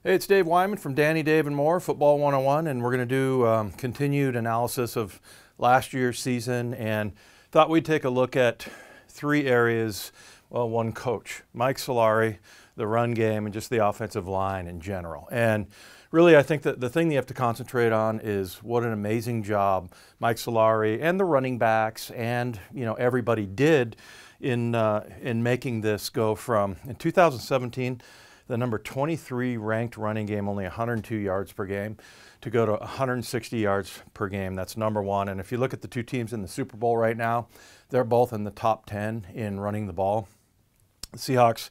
Hey, it's Dave Wyman from Danny, Dave, and More, Football 101, and we're going to do continued analysis of last year's season, and thought we'd take a look at three areas. Well, one coach, Mike Solari, the run game, and just the offensive line in general. And really, I think that the thing you have to concentrate on is what an amazing job Mike Solari and the running backs and everybody did in making this go from, in 2017, the number 23 ranked running game, only 102 yards per game, to go to 160 yards per game. That's number one. And if you look at the two teams in the Super Bowl right now, they're both in the top 10 in running the ball. The Seahawks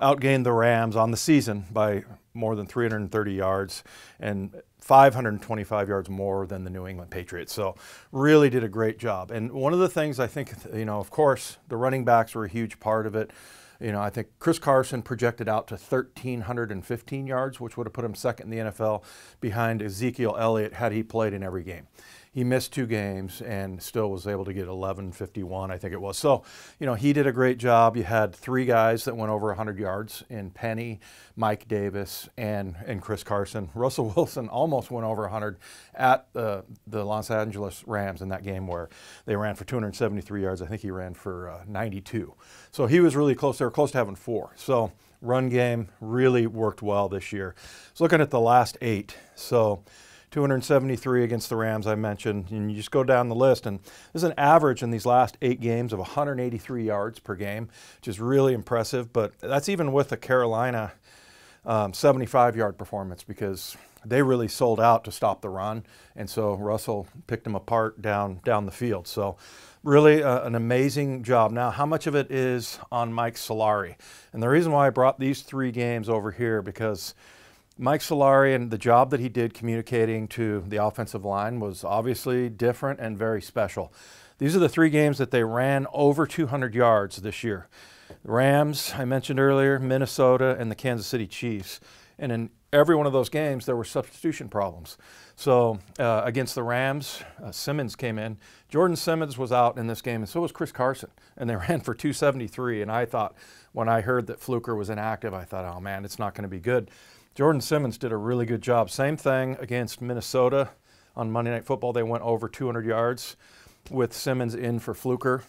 outgained the Rams on the season by more than 330 yards and 525 yards more than the New England Patriots. So really did a great job. And one of the things I think, of course, the running backs were a huge part of it. I think Chris Carson projected out to 1,315 yards, which would have put him second in the NFL behind Ezekiel Elliott had he played in every game. He missed 2 games and still was able to get 1,151, I think it was. So, he did a great job. You had 3 guys that went over 100 yards in Penny, Mike Davis, and Chris Carson. Russell Wilson almost went over 100 at the Los Angeles Rams in that game where they ran for 273 yards. I think he ran for 92. So he was really close. They were close to having 4. So run game really worked well this year. So looking at the last 8. So 273 against the Rams, I mentioned, and you just go down the list, and there's an average in these last 8 games of 183 yards per game, which is really impressive, but that's even with the Carolina 75-yard performance because they really sold out to stop the run, and so Russell picked them apart down the field. So really an amazing job. Now, how much of it is on Mike Solari? And the reason why I brought these 3 games over here, because Mike Solari and the job that he did communicating to the offensive line was obviously different and very special. These are the 3 games that they ran over 200 yards this year. The Rams, I mentioned earlier, Minnesota, and the Kansas City Chiefs. And in every one of those games, there were substitution problems. So against the Rams, Simmons came in. Jordan Simmons was out in this game, and so was Chris Carson. And they ran for 273. And I thought, when I heard that Fluker was inactive, I thought, oh man, it's not going to be good. Jordan Simmons did a really good job. Same thing against Minnesota on Monday Night Football. They went over 200 yards with Simmons in for Fluker.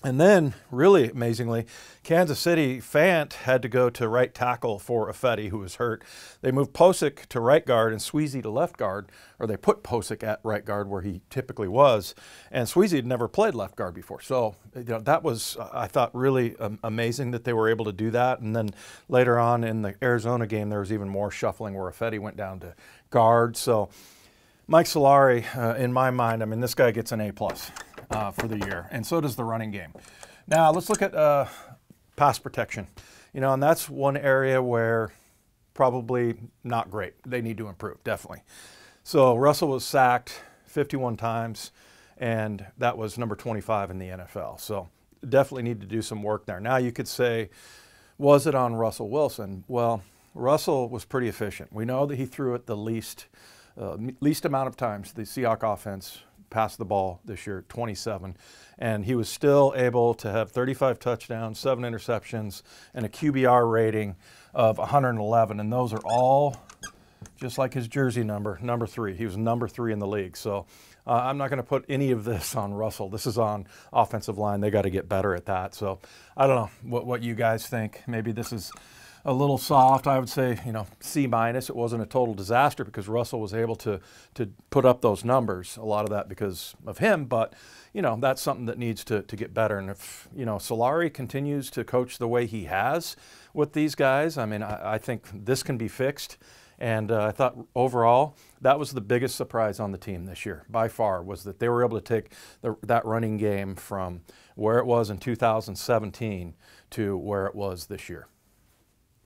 And then, really amazingly, Kansas City, Fant had to go to right tackle for Effetti, who was hurt. They moved Posick to right guard and Sweezy to left guard, or they put Posick at right guard where he typically was. And Sweezy had never played left guard before. So, that was, I thought, really amazing that they were able to do that. And then later on in the Arizona game, there was even more shuffling where Effetti went down to guard. So, Mike Solari, in my mind, I mean, this guy gets an A+ for the year, and so does the running game. Now, let's look at pass protection. And that's one area where probably not great. They need to improve, definitely. So Russell was sacked 51 times, and that was number 25 in the NFL. So definitely need to do some work there. Now, you could say, was it on Russell Wilson? Well, Russell was pretty efficient. We know that he threw it the least amount of times the Seahawks offense passed the ball this year, 27, and he was still able to have 35 touchdowns, 7 interceptions, and a QBR rating of 111, and those are all just like his jersey number 3. He was number 3 in the league. So I'm not going to put any of this on Russell. This is on offensive line. They got to get better at that. So I don't know what you guys think. Maybe this is a little soft. I would say, C-. It wasn't a total disaster because Russell was able to put up those numbers. A lot of that because of him, but that's something that needs to get better. And if Solari continues to coach the way he has with these guys, I mean, I think this can be fixed. And I thought overall that was the biggest surprise on the team this year by far, was that they were able to take that running game from where it was in 2017 to where it was this year.